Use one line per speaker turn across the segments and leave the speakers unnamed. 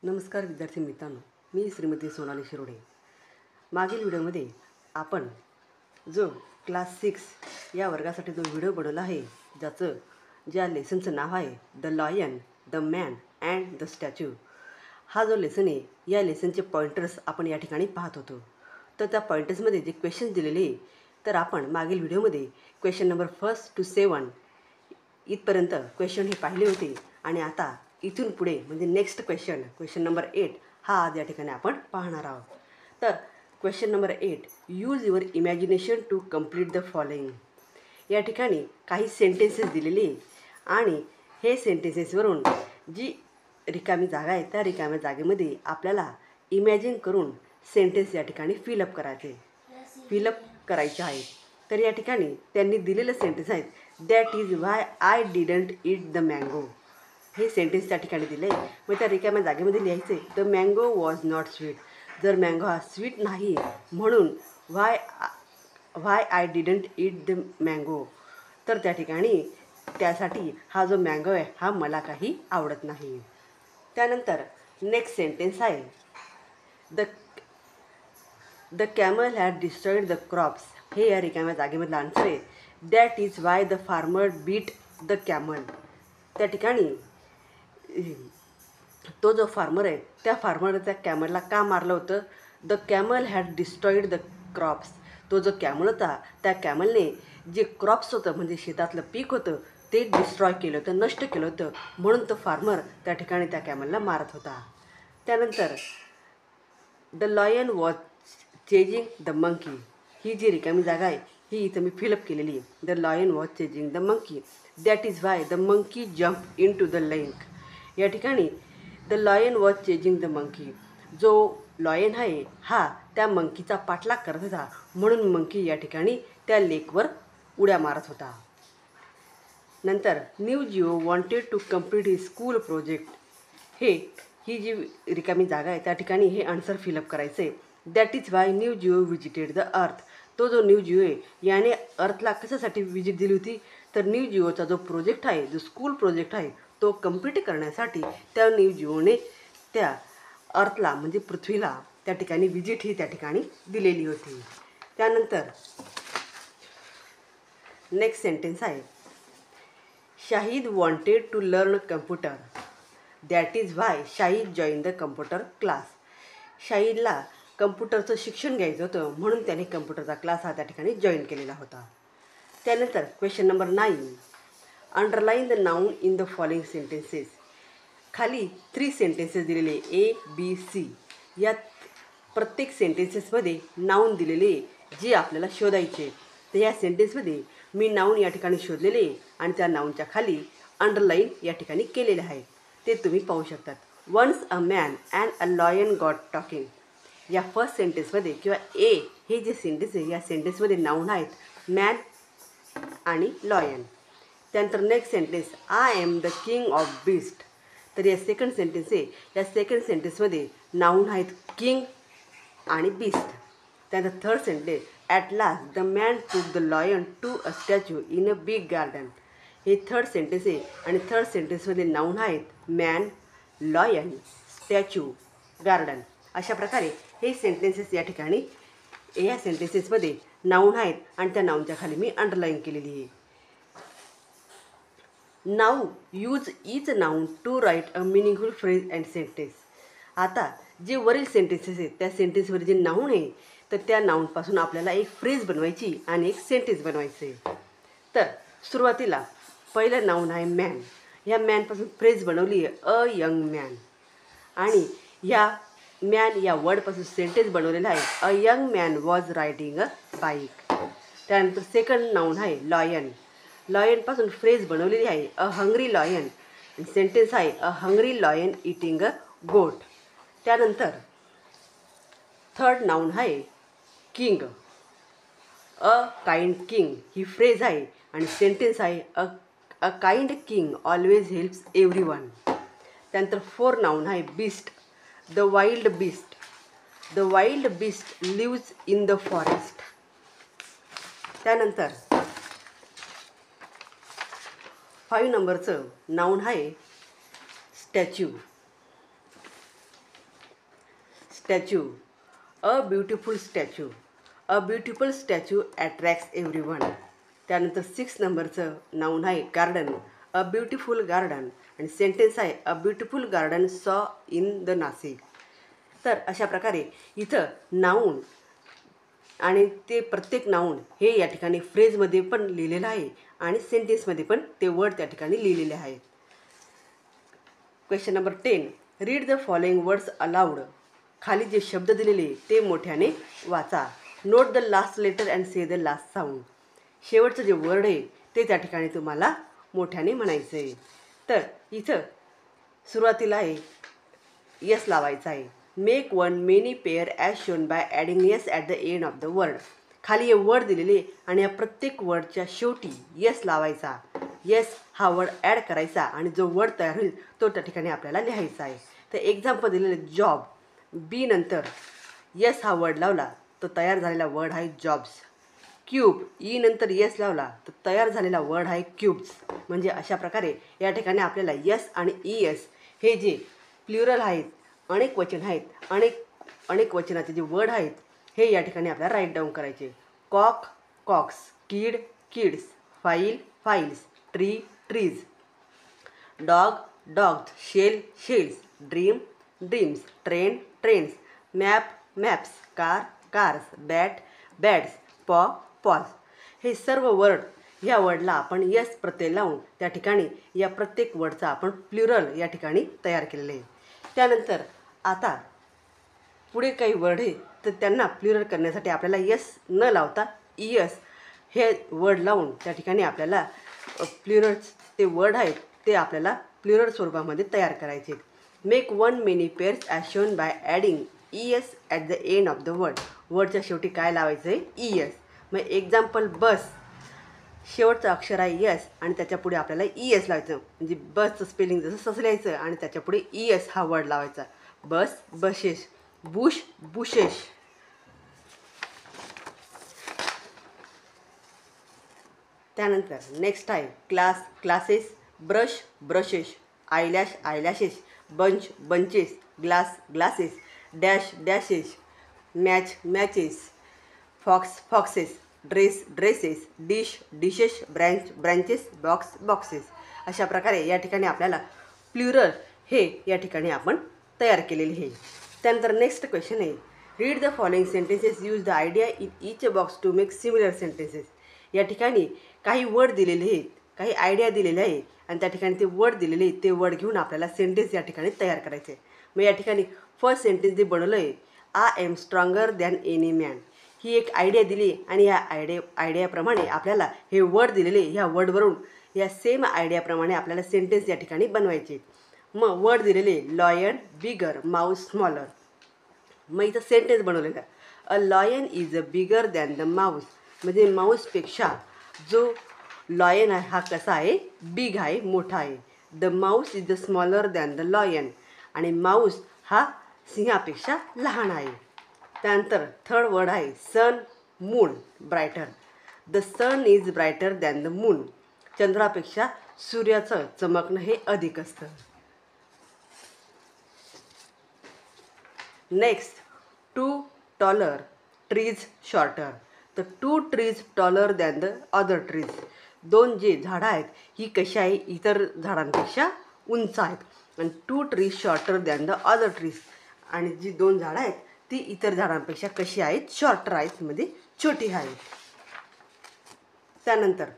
नमस्कार विद्यार्थी मित्रांनो, मी श्रीमती सोनाली शिरोडे। मागील व्हिडिओमध्ये आपण जो क्लास 6 या वर्गासाठी जो व्हिडिओ बनवला आहे, ज्या लेसनचं नाव आहे the lion, the man and the statue. हा जो लेसन आहे, या लेसनचे पॉइंटर्स आपण या ठिकाणी पाहत होतो। तर त्या पॉइंटर्समध्ये जे क्वेश्चन दिलेले आहे, तर आपण मागील व्हिडिओमध्ये क्वेश्चन नंबर 1 to 7 इथपर्यंत क्वेश्चन हे पाहिले होते आणि आता इथून पुढे म्हणजे नेक्स्ट क्वेश्चन नंबर 8 हा आज या ठिकाणी आपण पाहणार आहोत। तर question number 8, use your imagination to complete the following. या ठिकाणी काही सेंटेन्सेस दिलेले आणि हे सेंटेन्सेसवरून जी रिकामी जागा आहे त्या रिकाम्या जागेमध्ये आपल्याला इमॅजिन करून सेंटेन्स या ठिकाणी फिलअप करायचे आहेत। तर या ठिकाणी त्यांनी दिलेले सेंटेन्स आहेत, that is Y I didn't eat the mango. हे सेंटेन्स त्या ठिकाणी दिले आहे। मग त्या रिकाम्या जागेमध्ये लिहायचे the mango was not sweet. जर मँगो हा स्वीट नाही म्हणून Y I didn't eat the mango. तर त्या ठिकाणी त्यासाठी हा जो मँगो आहे हा मला काही आवडत नाही। त्यानंतर नेक्स्ट सेंटेन्स आहे the camel had destroyed the crops. हे या रिकाम्या जागेमधलं आन्सर आहे, that is why the farmer beat the camel. त्या ठिकाणी तो जो फार्मर आहे त्या फार्मरने त्या कॅमलला का मारलं होतं? The camel had destroyed the crops. तो जो कॅमल होता त्या कॅमलने जे क्रॉप्स होतं म्हणजे शेतातलं पीक होतं ते डिस्ट्रॉय केलं होतं, नष्ट केलं होतं, म्हणून तो फार्मर त्या ठिकाणी त्या कॅमलला मारत होता। त्यानंतर the lion was chasing the monkey. ही जी रिकामी जागा आहे ही इथं मी फिलअप केलेली आहे। The lion was chasing the monkey, that is why the monkey jump into the lake. या ठिकाणी the lion was chasing the monkey, जो लॉयन आहे हा त्या मंकीचा पाठलाग करत होता म्हणून मंकी या ठिकाणी त्या लेकवर उड्या मारत होता। नंतर न्यू जिओ wanted to complete his school project. ही जी रिकामी जागा आहे त्या ठिकाणी हे आन्सर फिलअप करायचं आहे, that is Y new Jio visited the earth. तो जो न्यू जिओ आहे याने अर्थला कशासाठी विजिट दिली होती? तर न्यू जिओचा जो प्रोजेक्ट आहे, जो स्कूल प्रोजेक्ट आहे तो कंप्लीट करण्यासाठी त्या न्यू जिओने त्या अर्थला म्हणजे पृथ्वीला त्या ठिकाणी विजिट ही त्या ठिकाणी दिलेली होती। त्यानंतर नेक्स्ट सेंटेन्स आहे, Shahid wanted to learn computer, that is why Shahid join the computer class. शाहिदला कम्प्युटरचं शिक्षण घ्यायचं होतं म्हणून त्याने कम्प्युटरचा क्लास हा त्या ठिकाणी जॉईन केलेला होता। त्यानंतर question number 9, underline the noun in the following sentences. खाली 3 सेंटेन्सेस दिलेले ABC। यात प्रत्येक सेंटेन्सेसमध्ये नाऊन दिलेले जे आपल्याला शोधायचे। तर या सेंटेन्समध्ये मी नाऊन या ठिकाणी शोधलेले आणि त्या नाऊनच्या खाली अंडरलाईन या ठिकाणी केलेले आहे, ते तुम्ही पाहू शकतात। Once a man and a lion got talking. या फर्स्ट सेंटेन्समध्ये किंवा ए हे जे सेंटेन्स आहे या सेंटेन्समध्ये नाऊन आहेत मॅन आणि लॉयन। त्यानंतर next sentence, I am the king of beast. तर या सेकंड सेंटेन्स आहे, या सेकंड सेंटेन्समध्ये नाऊन आहेत किंग आणि बीस्ट। त्यानंतर third sentence, at last the man took the lion to a statue in a big garden. हे थर्ड सेंटेन्स आहे आणि थर्ड सेंटेन्समध्ये नाऊन आहेत मॅन, लॉयन, स्टॅच्यू, गार्डन। अशा प्रकारे हे सेंटेन्सेस या ठिकाणी या सेंटेन्सेसमध्ये नाऊन आहेत आणि त्या नाऊनच्या खाली मी अंडरलाईन केलेली आहे। Now use each noun to write a meaningful phrase and sentence. आता जे वरील सेंटेन्सेस आहेत त्या सेंटेन्सवर जे नाऊन आहे तर त्या नाऊनपासून आपल्याला एक फ्रेज बनवायची आणि एक सेंटेन्स बनवायचं आहे। तर सुरुवातीला पहिलं नाऊन आहे मॅन। ह्या मॅनपासून फ्रेज बनवली आहे अ यंग मॅन आणि ह्या मॅन या वर्डपासून सेंटेन्स बनवलेला आहे, a young man was riding a bike. त्यानंतर सेकंड नाऊन आहे लॉयन। लॉयनपासून फ्रेज बनवलेली आहे अ हंग्री लॉयन, सेंटेन्स आहे a hungry lion eating a goat. त्यानंतर थर्ड नाऊन आहे किंग, अ काइंड किंग। ही फ्रेज आहे आणि सेंटेन्स आहे a kind king always helps everyone. त्यानंतर फोर्थ नाऊन आहे beast, the wild beast. The wild beast lives in the forest. त्यानंतर 5 नंबरचं नाऊन आहे statue. Statue, a beautiful statue. A beautiful statue attracts everyone. त्यानंतर 6 नंबरचं noun आहे garden, a beautiful garden. आणि sentence आहे a beautiful garden saw in the Nashik. तर अशा प्रकारे इथं नाऊन आणि ते प्रत्येक नाऊन हे या ठिकाणी फ्रेजमध्ये पण लिहिलेलं आहे आणि सेंटेन्समध्ये पण ते वर्ड त्या ठिकाणी लिहिलेले आहेत. Question number 10. Read the following words aloud. खाली जे शब्द दिलेले ते मोठ्याने वाचा. Note the last letter and say the last sound. शेवटचं जे वर्ड आहे ते त्या ठिकाणी तुम्हाला मोठ्याने म्हणायचं आहे. तर इथं सुरुवातीला आहे यस लावायचं आहे. Make one many pair as shown by adding yes at the end of the word. खाली हे वर्ड दिलेले आणि या प्रत्येक वर्डच्या शेवटी यस लावायचा. यस हा वर्ड ॲड करायचा आणि जो वर्ड तयार होईल तो त्या ठिकाणी आपल्याला लिहायचा आहे. तर एक्झाम्पल दिलेले जॉब, बी नंतर यस हा वर्ड लावला तो तयार झालेला वर्ड आहे जॉब्स. क्यूब, ई नंतर यस लावला तर तयार झालेला वर्ड आहे क्यूब्स. म्हणजे अशा प्रकारे या ठिकाणी आपल्याला यस आणि ई एस हे जे प्लुरल आहेत, अनेक वचन आहेत, अनेक वचनाचे जे वर्ड आहेत हे या ठिकाणी आपल्याला राईट डाऊन करायचे. Cock, cocks, kid, kids, file, files, tree, trees, dog, dogs, shell, shells, dream, dreams, train, trains, map, maps, car, cars, bat, bats, paw, paws. हे सर्व वर्ड ह्या वर्डला आपण यस प्रत्यय लावून त्या ठिकाणी या प्रत्येक वर्डचा आपण प्लुरल या ठिकाणी तयार केलेले आहे. त्यानंतर आता पुढे काही वर्ड आहे तर त्यांना प्लुरल करण्यासाठी आपल्याला यस न लावता यस हे वर्ड लावून त्या ठिकाणी आपल्याला प्लुरल्स ते वर्ड आहेत ते आपल्याला प्लुरल स्वरूपामध्ये तयार करायचे. Make one many pairs as shown by adding E S at the end of the word. वर्डच्या शेवटी काय लावायचं आहे ई एस. मग एक्झाम्पल बस, शेवटचं अक्षर आहे यस आणि त्याच्या पुढे आपल्याला ई एस लावायचं. म्हणजे बसचं स्पेलिंग जसं तसं लिहायचं आणि त्याच्या पुढे ई एस हा वर्ड लावायचा. Bus, buses, bush, bushes. त्यानंतर नेक्स्ट आहे class, classes, brush, brushes, eyelash, eyelashes, bunch, bunches, glass, glasses, dash, dashes, match, matches, fox, foxes, dress, dresses, dish, dishes, branch, branches, box, boxes. अशा प्रकारे या ठिकाणी आपल्याला plural हे या ठिकाणी आपण तयार केलेले आहे. त्यानंतर नेक्स्ट क्वेश्चन आहे read the following sentences use the idea in each box to make similar sentences. या ठिकाणी काही वर्ड दिलेले आहेत, काही आयडिया दिलेले आहे आणि त्या ठिकाणी ते वर्ड दिलेले आहेत ते वर्ड घेऊन आपल्याला सेंटेन्स या ठिकाणी तयार करायचे. मग या ठिकाणी फर्स्ट सेंटेन्स जे बनवलं आहे I am stronger than any man. ही एक आयडिया दिली आणि या आयडियाप्रमाणे आपल्याला हे वर्ड दिलेले ह्या वर्डवरून या सेम आयडियाप्रमाणे आपल्याला सेंटेन्स या ठिकाणी बनवायचे. मग वर्ड दिलेले लॉयन, बिगर, माऊस, स्मॉलर. मग इथं सेंटेन्स बनवलेलं a lion is a bigger than the Mouse. म्हणजे माऊसपेक्षा जो लॉयन आहे हा कसा आहे बिग आहे, मोठा आहे. The mouse is the smaller than the lion. आणि माऊस हा सिंहापेक्षा लहान आहे. त्यानंतर थर्ड वर्ड आहे sun, moon, brighter. The sun is brighter than the moon. चंद्रापेक्षा सूर्याचं चमकणं हे अधिक असतं. Next two taller, trees shorter. तर two trees taller than the other trees. दोन जे झाडं आहेत ही कशी आहे इतर झाडांपेक्षा उंच आहेत आणि two trees shorter than the other trees. आणि जी दोन झाडं आहेत ती इतर झाडांपेक्षा कशी आहेत शॉर्टर आहेत, म्हणजे छोटी आहेत. त्यानंतर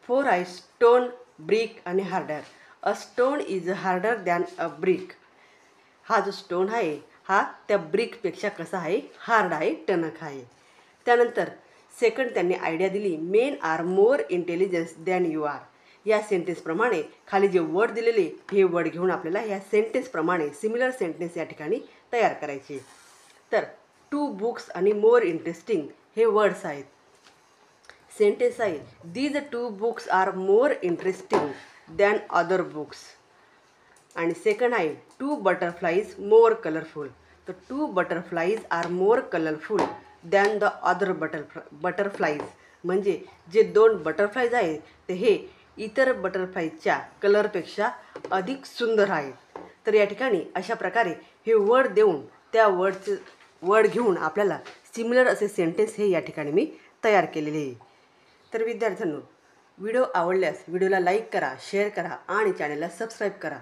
फोर आहे स्टोन, ब्रिक आणि harder. A stone is harder than a brick. हा जो स्टोन आहे हा त्या ब्रिकपेक्षा कसा आहे हार्ड आहे, टणक आहे. त्यानंतर सेकंड त्यांनी आयडिया दिली men are more intelligence than you are. या सेंटेन्सप्रमाणे खाली जे वर्ड दिलेले हे वर्ड घेऊन आपल्याला या सेंटेन्सप्रमाणे सिमिलर सेंटेन्स या ठिकाणी तयार करायचे. तर टू बुक्स आणि मोर इंटरेस्टिंग हे वर्ड्स आहेत. सेंटेन्स आहे these two books are more interesting than other books. आणि सेकंड आहे टू बटरफ्लाईज मोर कलरफुल. तर two butterflies are more colourful than the other butterflies. म्हणजे जे दोन बटरफ्लाईज आहेत ते हे इतर बटरफ्लाईजच्या कलरपेक्षा अधिक सुंदर आहेत. तर या ठिकाणी अशा प्रकारे हे वर्ड देऊन त्या वर्डचं वर्ड घेऊन आपल्याला सिमिलर असे सेंटेन्स हे या ठिकाणी मी तयार केलेले आहे. तर विद्यार्थ्यांनो, व्हिडिओ आवडल्यास व्हिडिओला लाईक करा, शेअर करा आणि चॅनलला सबस्क्राईब करा.